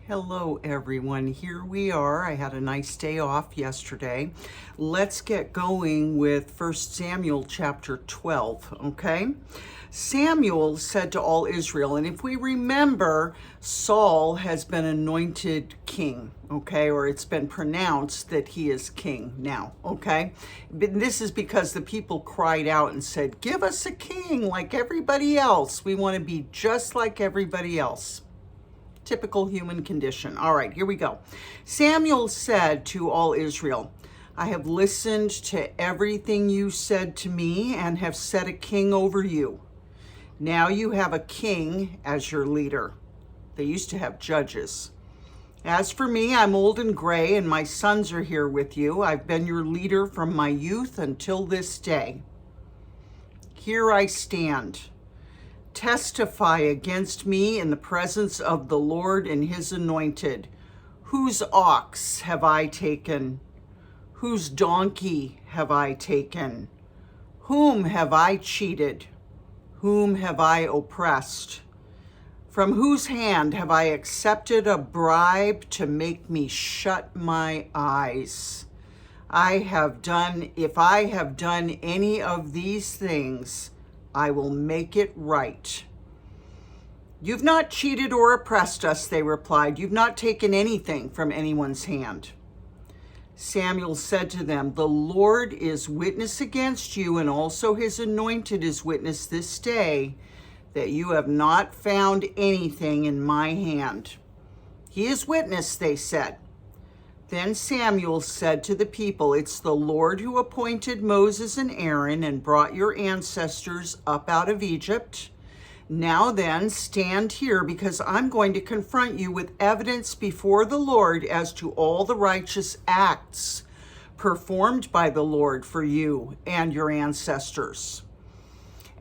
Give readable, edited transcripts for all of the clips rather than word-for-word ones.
Hello, everyone. Here we are. I had a nice day off yesterday. Let's get going with 1 Samuel chapter 12, okay? Samuel said to all Israel, and if we remember, Saul has been anointed king, okay? Or it's been pronounced that he is king now, okay? But this is because the people cried out and said, give us a king like everybody else. We want to be just like everybody else. Typical human condition. All right, here we go. Samuel said to all Israel, I have listened to everything you said to me and have set a king over you. Now you have a king as your leader. They used to have judges. As for me, I'm old and gray, and my sons are here with you. I've been your leader from my youth until this day. Here I stand. Testify against me in the presence of the Lord and his anointed. Whose ox have I taken? Whose donkey have I taken? Whom have I cheated? Whom have I oppressed? From whose hand have I accepted a bribe to make me shut my eyes? If I have done any of these things, I will make it right. You've not cheated or oppressed us, they replied. You've not taken anything from anyone's hand. Samuel said to them, the Lord is witness against you, and also his anointed is witness this day, that you have not found anything in my hand. He is witness, they said. Then Samuel said to the people, it's the Lord who appointed Moses and Aaron and brought your ancestors up out of Egypt. Now then, stand here, because I'm going to confront you with evidence before the Lord as to all the righteous acts performed by the Lord for you and your ancestors.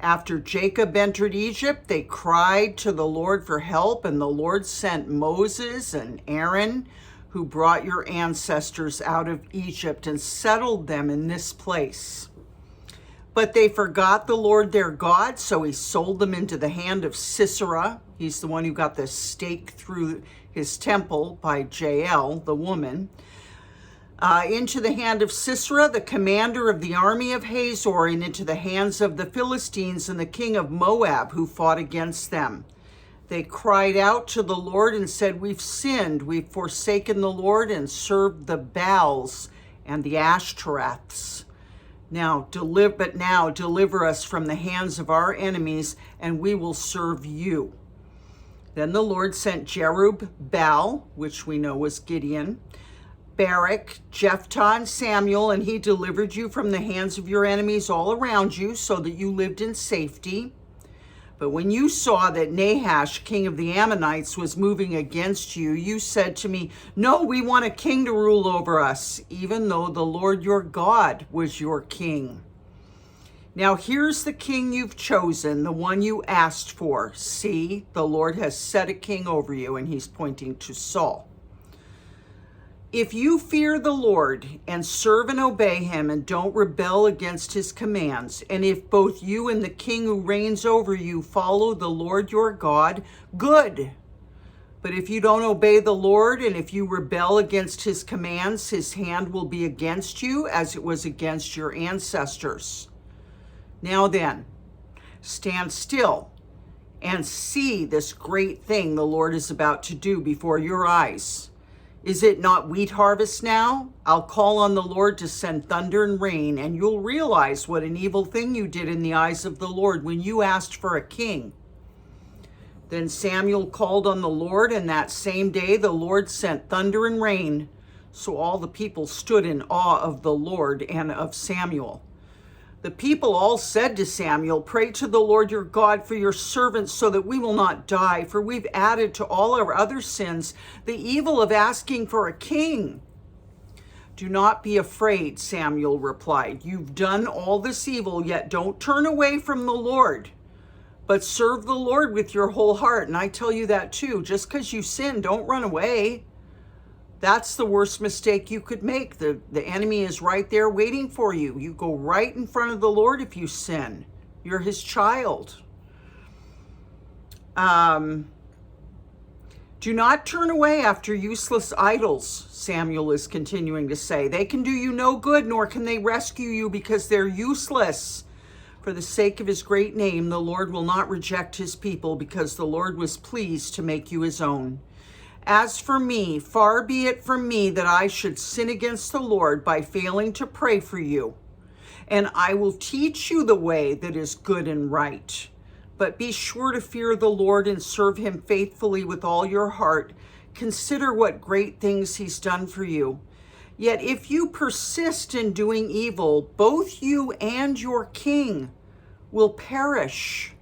After Jacob entered Egypt, they cried to the Lord for help, and the Lord sent Moses and Aaron, who brought your ancestors out of Egypt and settled them in this place. But they forgot the Lord their God, so he sold them into the hand of Sisera. He's the one who got the stake through his temple by Jael, the woman. Into the hand of Sisera, the commander of the army of Hazor, and into the hands of the Philistines and the king of Moab, who fought against them. They cried out to the Lord and said, we've sinned, we've forsaken the Lord and served the Baals and the Ashtoreths. Now deliver us from the hands of our enemies, and we will serve you. Then the Lord sent Jerub-Baal, which we know was Gideon, Barak, Jephthah, and Samuel, and he delivered you from the hands of your enemies all around you, so that you lived in safety. But when you saw that Nahash, king of the Ammonites, was moving against you, you said to me, no, we want a king to rule over us, even though the Lord your God was your king. Now here's the king you've chosen, the one you asked for. See, the Lord has set a king over you, and he's pointing to Saul. If you fear the Lord and serve and obey him and don't rebel against his commands, and if both you and the king who reigns over you follow the Lord your God, good. But if you don't obey the Lord and if you rebel against his commands, his hand will be against you as it was against your ancestors. Now then, stand still and see this great thing the Lord is about to do before your eyes. Is it not wheat harvest now? I'll call on the Lord to send thunder and rain, and you'll realize what an evil thing you did in the eyes of the Lord when you asked for a king. Then Samuel called on the Lord, and that same day the Lord sent thunder and rain. So all the people stood in awe of the Lord and of Samuel. The people all said to Samuel, pray to the Lord your God for your servants so that we will not die, for we've added to all our other sins the evil of asking for a king. Do not be afraid, Samuel replied. You've done all this evil, yet don't turn away from the Lord, but serve the Lord with your whole heart. And I tell you that too, just because you sin, don't run away. That's the worst mistake you could make. The enemy is right there waiting for you. You go right in front of the Lord if you sin. You're his child. Do not turn away after useless idols, Samuel is continuing to say. They can do you no good, nor can they rescue you because they're useless. For the sake of his great name, the Lord will not reject his people because the Lord was pleased to make you his own. As for me, far be it from me that I should sin against the Lord by failing to pray for you. And I will teach you the way that is good and right. But be sure to fear the Lord and serve him faithfully with all your heart. Consider what great things he's done for you. Yet if you persist in doing evil, both you and your king will perish.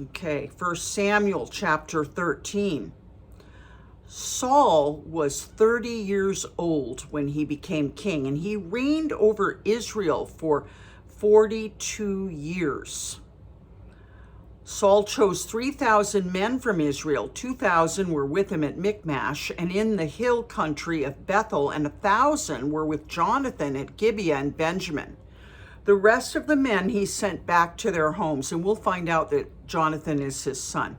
Okay, 1 Samuel chapter 13. Saul was 30 years old when he became king, and he reigned over Israel for 42 years. Saul chose 3,000 men from Israel. 2,000 were with him at Michmash and in the hill country of Bethel, and 1,000 were with Jonathan at Gibeah and Benjamin. The rest of the men he sent back to their homes, and we'll find out that Jonathan is his son.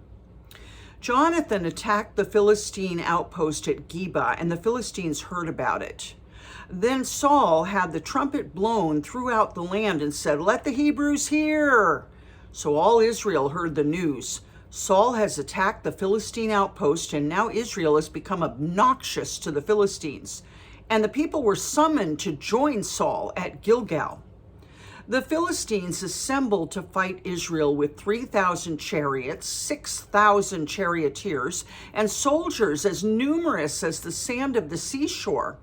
Jonathan attacked the Philistine outpost at Geba, and the Philistines heard about it. Then Saul had the trumpet blown throughout the land and said, "Let the Hebrews hear." So all Israel heard the news. Saul has attacked the Philistine outpost, and now Israel has become obnoxious to the Philistines. And the people were summoned to join Saul at Gilgal. The Philistines assembled to fight Israel with 3,000 chariots, 6,000 charioteers, and soldiers as numerous as the sand of the seashore.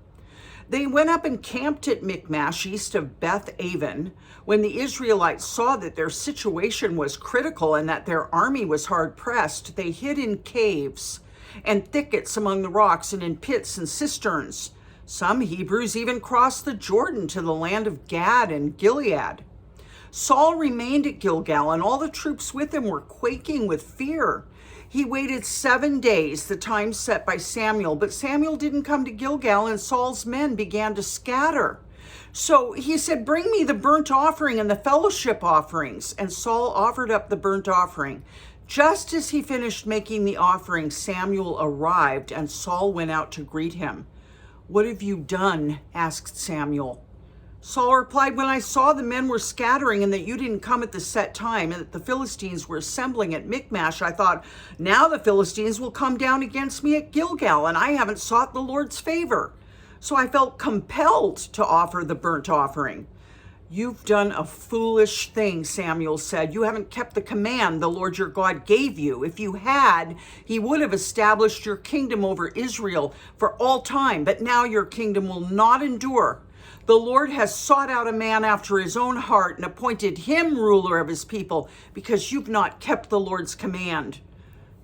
They went up and camped at Michmash, east of Beth Aven. When the Israelites saw that their situation was critical and that their army was hard pressed, they hid in caves and thickets among the rocks and in pits and cisterns. Some Hebrews even crossed the Jordan to the land of Gad and Gilead. Saul remained at Gilgal, and all the troops with him were quaking with fear. He waited 7 days, the time set by Samuel, but Samuel didn't come to Gilgal, and Saul's men began to scatter. So he said, "Bring me the burnt offering and the fellowship offerings." And Saul offered up the burnt offering. Just as he finished making the offering, Samuel arrived, and Saul went out to greet him. "What have you done?" asked Samuel. Saul replied, "When I saw the men were scattering and that you didn't come at the set time and that the Philistines were assembling at Michmash, I thought, now the Philistines will come down against me at Gilgal, and I haven't sought the Lord's favor. So I felt compelled to offer the burnt offering." "You've done a foolish thing," Samuel said. "You haven't kept the command the Lord your God gave you. If you had, he would have established your kingdom over Israel for all time, but now your kingdom will not endure. The Lord has sought out a man after his own heart and appointed him ruler of his people because you've not kept the Lord's command."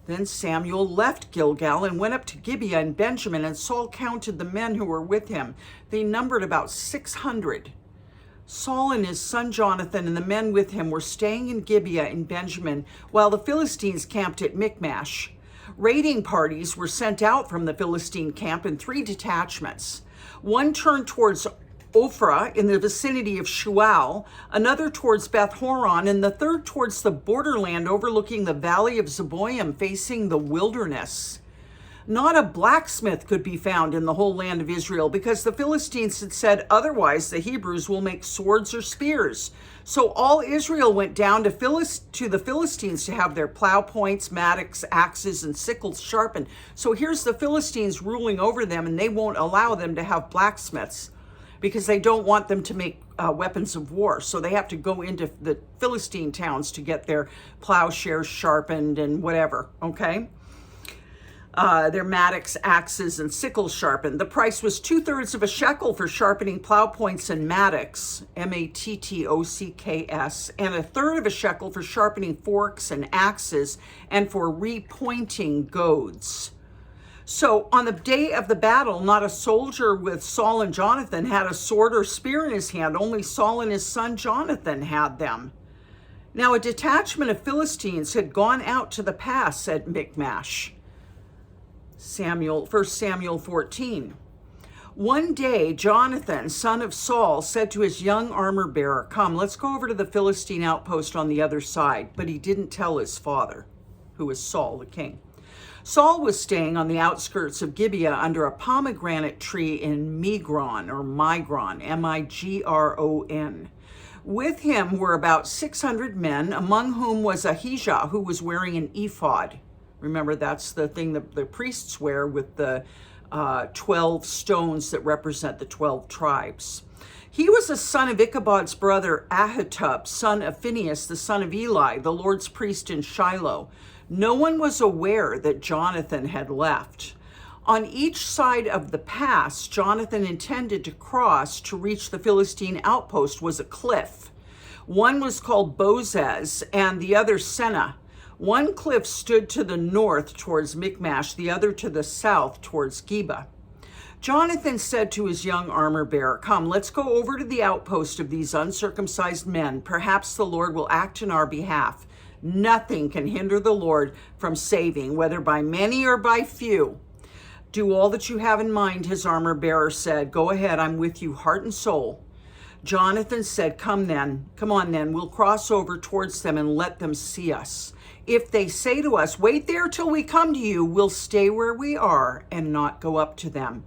Then Samuel left Gilgal and went up to Gibeah and Benjamin, and Saul counted the men who were with him. They numbered about 600. Saul and his son Jonathan and the men with him were staying in Gibeah and Benjamin while the Philistines camped at Michmash. Raiding parties were sent out from the Philistine camp in 3 detachments. One turned towards Ophrah in the vicinity of Shual, another towards Beth Horon, and the third towards the borderland overlooking the valley of Zeboim facing the wilderness. Not a blacksmith could be found in the whole land of Israel because the Philistines had said otherwise the Hebrews will make swords or spears. So all Israel went down to the Philistines to have their plow points, mattocks, axes, and sickles sharpened. So here's the Philistines ruling over them, and they won't allow them to have blacksmiths because they don't want them to make weapons of war. So they have to go into the Philistine towns to get their plowshares sharpened and whatever, okay? Their mattocks, axes, and sickles sharpened. The price was 2/3 of a shekel for sharpening plow points and mattocks, mattocks, and 1/3 of a shekel for sharpening forks and axes and for repointing goads. So on the day of the battle, not a soldier with Saul and Jonathan had a sword or spear in his hand. Only Saul and his son Jonathan had them. Now a detachment of Philistines had gone out to the pass at Michmash. 1 Samuel 14. One day, Jonathan, son of Saul, said to his young armor bearer, "Come, let's go over to the Philistine outpost on the other side." But he didn't tell his father, who was Saul the king. Saul was staying on the outskirts of Gibeah under a pomegranate tree in Migron, Migron. With him were about 600 men, among whom was Ahijah, who was wearing an ephod. Remember, that's the thing that the priests wear with the 12 stones that represent the 12 tribes. He was a son of Ichabod's brother Ahitub, son of Phinehas, the son of Eli, the Lord's priest in Shiloh. No one was aware that Jonathan had left. On each side of the pass Jonathan intended to cross to reach the Philistine outpost was a cliff. One was called Bozez and the other Seneh. One cliff stood to the north towards Michmash, the other to the south towards Geba. Jonathan said to his young armor bearer, "Come, let's go over to the outpost of these uncircumcised men. Perhaps the Lord will act in our behalf. Nothing can hinder the Lord from saving, whether by many or by few." "Do all that you have in mind," his armor bearer said. "Go ahead, I'm with you, heart and soul." Jonathan said, Come on then, we'll cross over towards them and let them see us. If they say to us, 'Wait there till we come to you,' we'll stay where we are and not go up to them.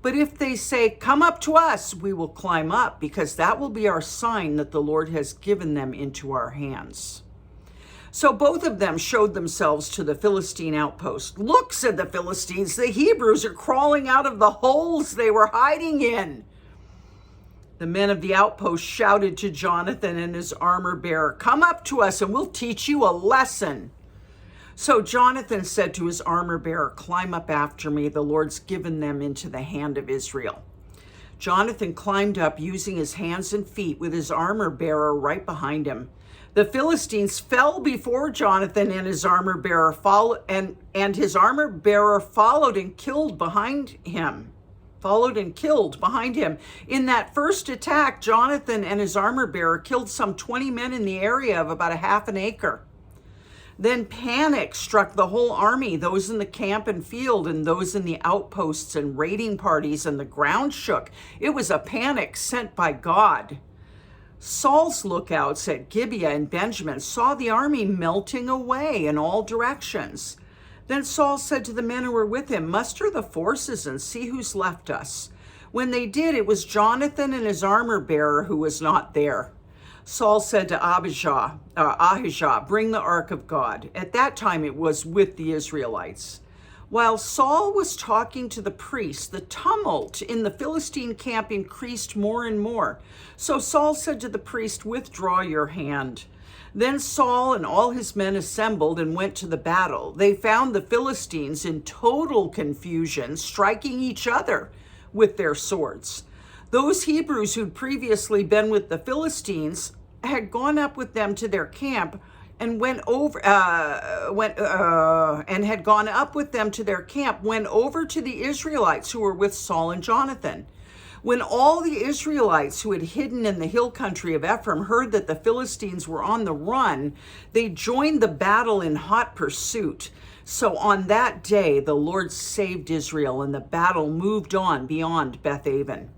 But if they say, 'Come up to us,' we will climb up, because that will be our sign that the Lord has given them into our hands." So both of them showed themselves to the Philistine outpost. "Look," said the Philistines, "the Hebrews are crawling out of the holes they were hiding in." The men of the outpost shouted to Jonathan and his armor bearer, "Come up to us and we'll teach you a lesson." So Jonathan said to his armor bearer, "Climb up after me. The Lord's given them into the hand of Israel." Jonathan climbed up using his hands and feet with his armor bearer right behind him. The Philistines fell before Jonathan and his armor bearer followed and killed behind him. In that first attack, Jonathan and his armor bearer killed some 20 men in the area of about a half an acre. Then panic struck the whole army, those in the camp and field and those in the outposts and raiding parties, and the ground shook. It was a panic sent by God. Saul's lookouts at Gibeah and Benjamin saw the army melting away in all directions. Then Saul said to the men who were with him, "Muster the forces and see who's left us." When they did, it was Jonathan and his armor bearer who was not there. Saul said to Ahijah, "Bring the ark of God." At that time it was with the Israelites. While Saul was talking to the priests, the tumult in the Philistine camp increased more and more. So Saul said to the priest, "Withdraw your hand." Then Saul and all his men assembled and went to the battle. They found the Philistines in total confusion, striking each other with their swords. Those Hebrews who'd previously been with the Philistines had gone up with them to their camp and went over to the Israelites who were with Saul and Jonathan. When all the Israelites who had hidden in the hill country of Ephraim heard that the Philistines were on the run, they joined the battle in hot pursuit. So on that day, the Lord saved Israel, and the battle moved on beyond Beth-aven.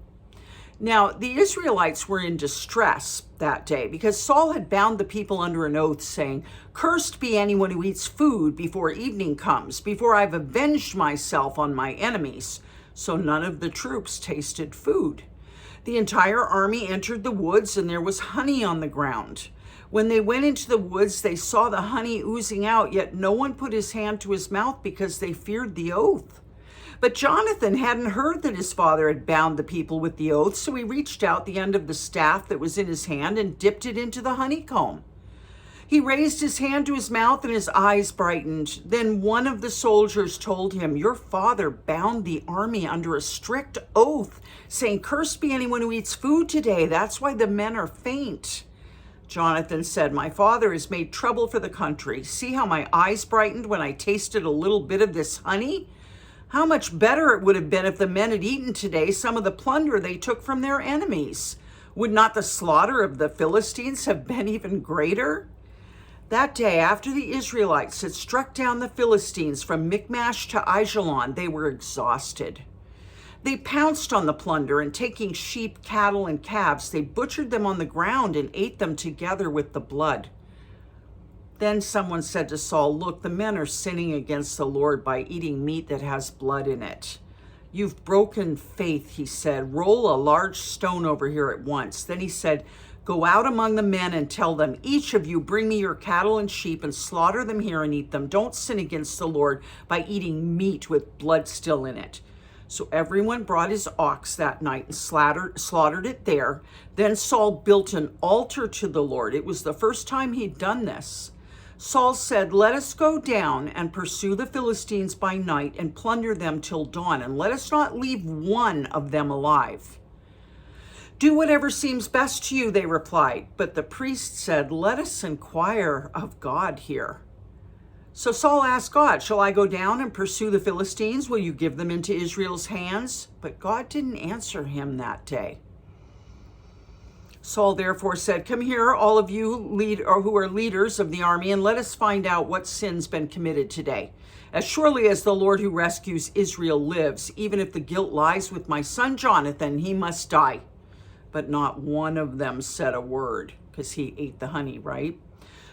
Now, the Israelites were in distress that day because Saul had bound the people under an oath, saying, "Cursed be anyone who eats food before evening comes, before I've avenged myself on my enemies." So none of the troops tasted food. The entire army entered the woods, and there was honey on the ground. When they went into the woods, they saw the honey oozing out, yet no one put his hand to his mouth because they feared the oath. But Jonathan hadn't heard that his father had bound the people with the oath, so he reached out the end of the staff that was in his hand and dipped it into the honeycomb. He raised his hand to his mouth and his eyes brightened. Then one of the soldiers told him, "Your father bound the army under a strict oath, saying, 'Cursed be anyone who eats food today.' That's why the men are faint." Jonathan said, "My father has made trouble for the country. See how my eyes brightened when I tasted a little bit of this honey? How much better it would have been if the men had eaten today some of the plunder they took from their enemies. Would not the slaughter of the Philistines have been even greater?" That day, after the Israelites had struck down the Philistines from Michmash to Aijalon, they were exhausted. They pounced on the plunder, and taking sheep, cattle, and calves, they butchered them on the ground and ate them together with the blood. Then someone said to Saul, "Look, the men are sinning against the Lord by eating meat that has blood in it." "You've broken faith," he said. "Roll a large stone over here at once." Then he said, "Go out among the men and tell them, each of you bring me your cattle and sheep and slaughter them here and eat them. Don't sin against the Lord by eating meat with blood still in it." So everyone brought his ox that night and slaughtered it there. Then Saul built an altar to the Lord. It was the first time he'd done this. Saul said, "Let us go down and pursue the Philistines by night and plunder them till dawn, and let us not leave one of them alive." "Do whatever seems best to you," they replied. But the priest said, "Let us inquire of God here." So Saul asked God, "Shall I go down and pursue the Philistines? Will you give them into Israel's hands?" But God didn't answer him that day. Saul therefore said, "Come here, all of you who are leaders of the army, and let us find out what sin's been committed today. As surely as the Lord who rescues Israel lives, even if the guilt lies with my son Jonathan, he must die." But not one of them said a word, because he ate the honey, right?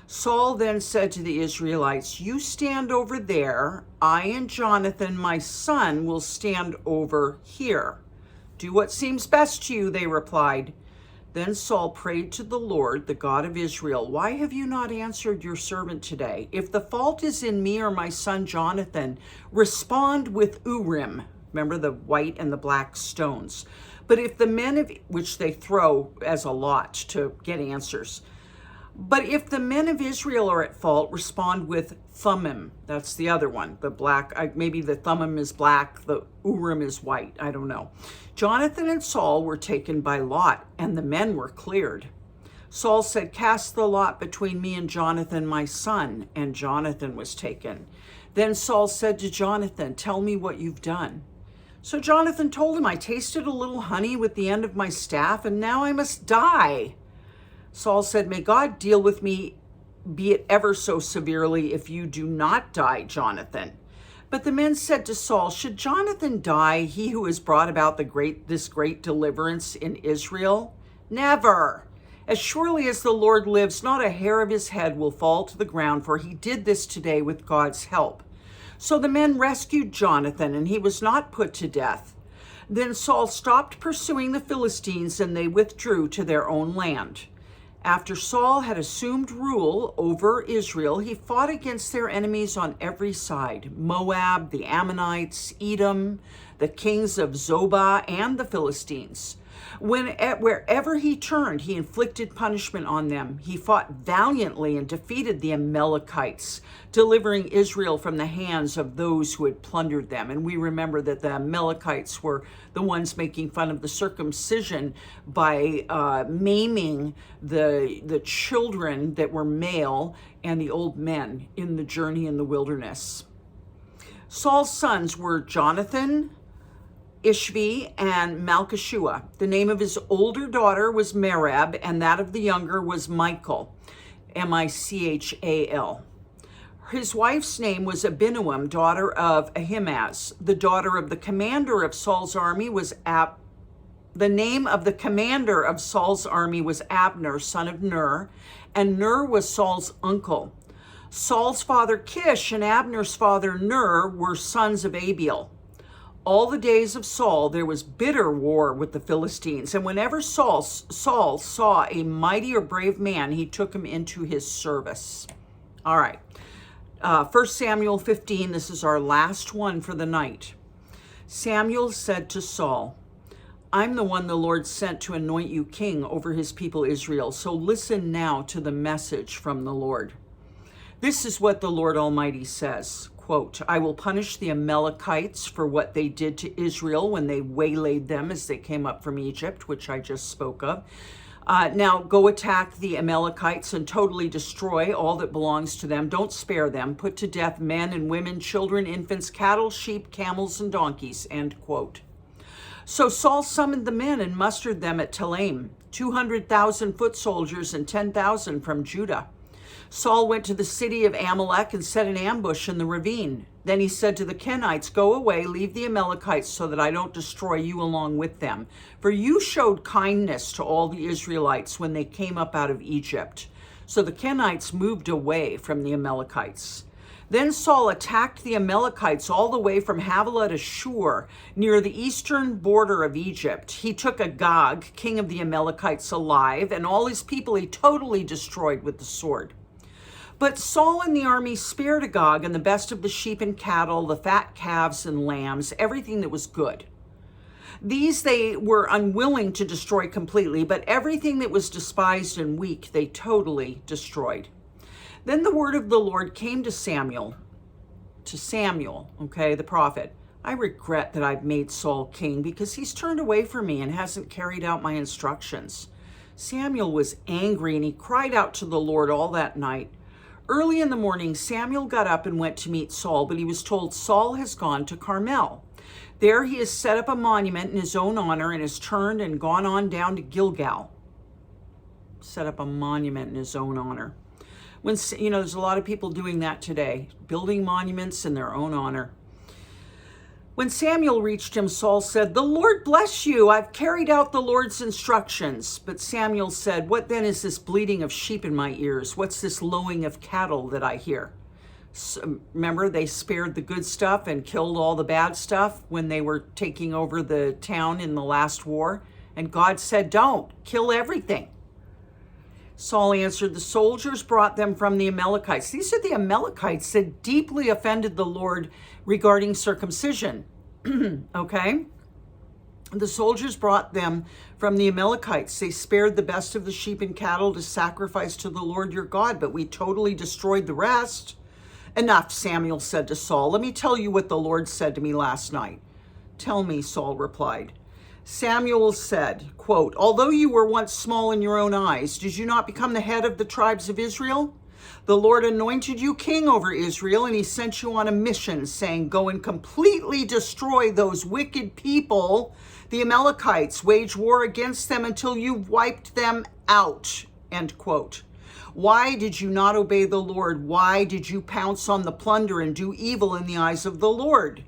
Saul then said to the Israelites, "You stand over there. I and Jonathan, my son, will stand over here." "Do what seems best to you," they replied. Then Saul prayed to the Lord, the God of Israel, "Why have you not answered your servant today? If the fault is in me or my son Jonathan, respond with Urim." Remember the white and the black stones. "But if the men of," which they throw as a lot to get answers. "But if the men of Israel are at fault, respond with Thummim." That's the other one. The black, maybe the Thummim is black, the Urim is white. I don't know. Jonathan and Saul were taken by lot, and the men were cleared. Saul said, "Cast the lot between me and Jonathan, my son," and Jonathan was taken. Then Saul said to Jonathan, "Tell me what you've done." So Jonathan told him, "I tasted a little honey with the end of my staff, and now I must die." Saul said, "May God deal with me, be it ever so severely, if you do not die, Jonathan." But the men said to Saul, "Should Jonathan die, he who has brought about this great deliverance in Israel? Never! As surely as the Lord lives, not a hair of his head will fall to the ground, for he did this today with God's help." So the men rescued Jonathan, and he was not put to death. Then Saul stopped pursuing the Philistines, and they withdrew to their own land. After Saul had assumed rule over Israel, he fought against their enemies on every side: Moab, the Ammonites, Edom, the kings of Zobah, and the Philistines. Wherever he turned, he inflicted punishment on them. He fought valiantly and defeated the Amalekites, delivering Israel from the hands of those who had plundered them. And we remember that the Amalekites were the ones making fun of the circumcision by maiming the children that were male and the old men in the journey in the wilderness. Saul's sons were Jonathan, Ishvi, and Malchishua. The name of his older daughter was Merab, and that of the younger was Michal, Michal. His wife's name was Abinoam, daughter of Ahimaaz. The daughter of the commander of Saul's army was The name of the commander of Saul's army was Abner, son of Ner, and Ner was Saul's uncle. Saul's father Kish and Abner's father Ner were sons of Abiel. All the days of Saul there was bitter war with the Philistines, and whenever Saul saw a mighty or brave man, he took him into his service. All right, 1 Samuel 15, this is our last one for the night. Samuel said to Saul, "I'm the one the Lord sent to anoint you king over his people Israel, so listen now to the message from the Lord. This is what the Lord Almighty says, quote, I will punish the Amalekites for what they did to Israel when they waylaid them as they came up from Egypt," which I just spoke of. "Now go attack the Amalekites and totally destroy all that belongs to them. Don't spare them. Put to death men and women, children, infants, cattle, sheep, camels, and donkeys," end quote. So Saul summoned the men and mustered them at Telaim, 200,000 foot soldiers and 10,000 from Judah. Saul went to the city of Amalek and set an ambush in the ravine. Then he said to the Kenites, "Go away, leave the Amalekites so that I don't destroy you along with them. For you showed kindness to all the Israelites when they came up out of Egypt. So the Kenites moved away from the Amalekites. Then Saul attacked the Amalekites all the way from Havilah to Shur, near the eastern border of Egypt. He took Agag, king of the Amalekites, alive, and all his people he totally destroyed with the sword. But Saul and the army spared Agag and the best of the sheep and cattle, the fat calves and lambs, everything that was good. These they were unwilling to destroy completely, but everything that was despised and weak they totally destroyed. Then the word of the Lord came to Samuel, the prophet. I regret that I've made Saul king because he's turned away from me and hasn't carried out my instructions. Samuel was angry and he cried out to the Lord all that night. Early in the morning, Samuel got up and went to meet Saul, but he was told Saul has gone to Carmel. There he has set up a monument in his own honor and has turned and gone on down to Gilgal. Set up a monument in his own honor. There's a lot of people doing that today, building monuments in their own honor. When Samuel reached him, Saul said, "The Lord bless you. I've carried out the Lord's instructions." But Samuel said, "What then is this bleating of sheep in my ears? What's this lowing of cattle that I hear?" Remember, they spared the good stuff and killed all the bad stuff when they were taking over the town in the last war. And God said, "Don't kill everything." Saul answered, "The soldiers brought them from the Amalekites." These are the Amalekites that deeply offended the Lord regarding circumcision. Okay? The soldiers brought them from the Amalekites. They spared the best of the sheep and cattle to sacrifice to the Lord your God, but we totally destroyed the rest. "Enough," Samuel said to Saul. "Let me tell you what the Lord said to me last night." "Tell me," Saul replied. Samuel said, quote, "Although you were once small in your own eyes, did you not become the head of the tribes of Israel? The Lord anointed you king over Israel, and he sent you on a mission, saying, 'Go and completely destroy those wicked people, the Amalekites. Wage war against them until you've wiped them out.'" End quote. Why did you not obey the Lord? Why did you pounce on the plunder and do evil in the eyes of the Lord?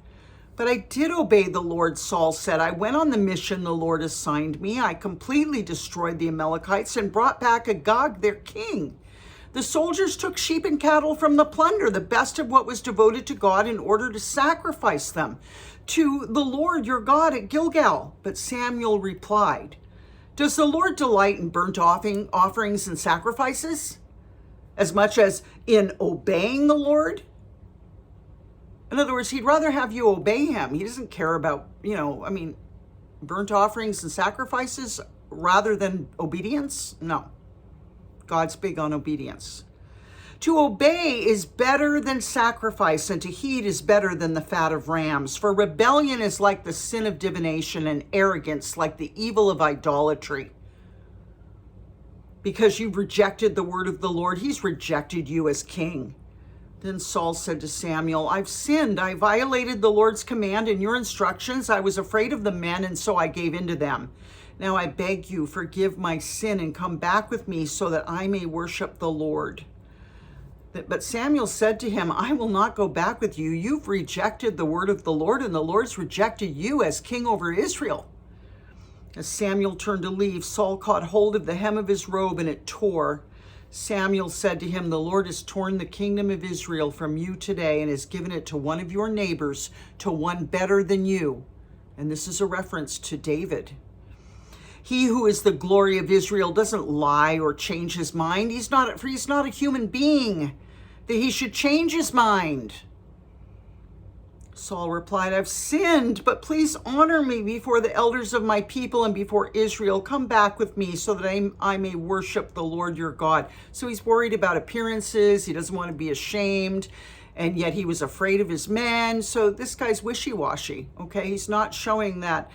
"But I did obey the Lord," Saul said. "I went on the mission the Lord assigned me. I completely destroyed the Amalekites and brought back Agag, their king. The soldiers took sheep and cattle from the plunder, the best of what was devoted to God, in order to sacrifice them to the Lord your God at Gilgal." But Samuel replied, "Does the Lord delight in burnt offerings and sacrifices as much as in obeying the Lord?" In other words, he'd rather have you obey him. He doesn't care about, burnt offerings and sacrifices rather than obedience. No, God's big on obedience. "To obey is better than sacrifice, and to heed is better than the fat of rams. For rebellion is like the sin of divination, and arrogance like the evil of idolatry." Because you've rejected the word of the Lord, he's rejected you as king. Then Saul said to Samuel, "I've sinned. I violated the Lord's command and your instructions. I was afraid of the men, and so I gave in to them. Now I beg you, forgive my sin and come back with me so that I may worship the Lord." But Samuel said to him, "I will not go back with you. You've rejected the word of the Lord, and the Lord's rejected you as king over Israel." As Samuel turned to leave, Saul caught hold of the hem of his robe, and it tore. Samuel said to him, "The Lord has torn the kingdom of Israel from you today and has given it to one of your neighbors, to one better than you." And this is a reference to David. "He who is the glory of Israel doesn't lie or change his mind. He's not a human being that he should change his mind." Saul replied, "I've sinned, but please honor me before the elders of my people and before Israel. Come back with me so that I may worship the Lord your God." So he's worried about appearances. He doesn't want to be ashamed. And yet he was afraid of his men. So this guy's wishy-washy. Okay, he's not showing that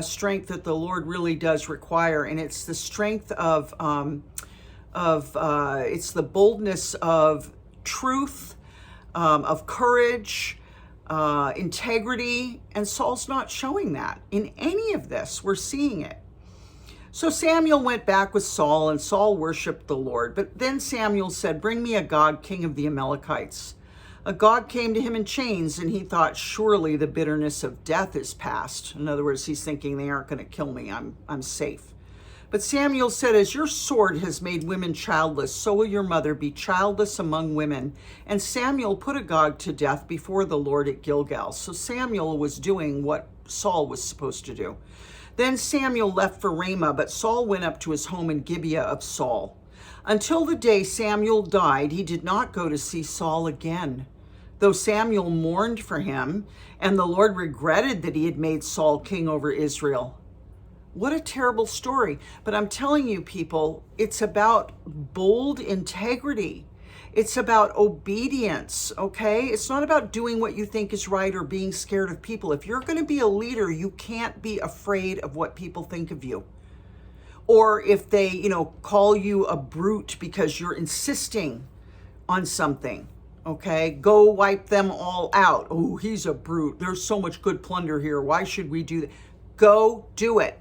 strength that the Lord really does require. And it's the strength it's the boldness of truth, of courage, integrity, and Saul's not showing that in any of this. We're seeing it. So Samuel went back with Saul, and Saul worshiped the Lord. But then Samuel said, "Bring me Agag, king of the Amalekites." Agag came to him in chains, and he thought, "Surely the bitterness of death is past." In other words, he's thinking, they aren't going to kill me. I'm safe. But Samuel said, as your sword has made women childless, so will your mother be childless among women. And Samuel put Agag to death before the Lord at Gilgal. So Samuel was doing what Saul was supposed to do. Then Samuel left for Ramah, but Saul went up to his home in Gibeah of Saul. Until the day Samuel died, he did not go to see Saul again, though Samuel mourned for him, and the Lord regretted that he had made Saul king over Israel. What a terrible story. But I'm telling you, people, it's about bold integrity. It's about obedience, okay? It's not about doing what you think is right or being scared of people. If you're going to be a leader, you can't be afraid of what people think of you. Or if they, call you a brute because you're insisting on something, okay? Go wipe them all out. Oh, he's a brute. There's so much good plunder here. Why should we do that? Go do it.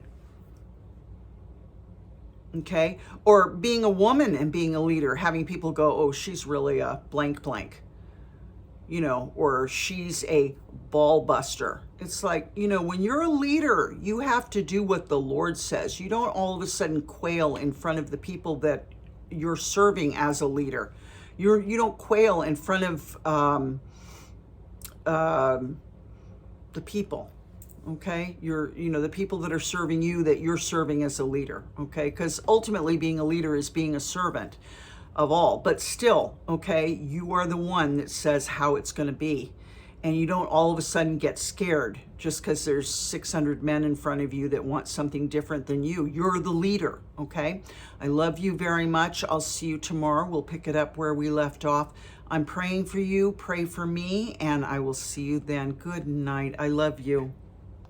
Okay? Or being a woman and being a leader, having people go, oh, she's really a blank blank, or she's a ball buster. It's like, when you're a leader, you have to do what the Lord says. You don't all of a sudden quail in front of the people that you're serving as a leader. You don't quail in front of the people. Okay, the people that are serving you, that you're serving as a leader. Okay, because ultimately being a leader is being a servant of all. But still, okay, you are the one that says how it's going to be, and you don't all of a sudden get scared just because there's 600 men in front of you that want something different than you. You're the leader. Okay, I love you very much. I'll see you tomorrow. We'll pick it up where we left off. I'm praying for you. Pray for me, and I will see you then. Good night. I love you.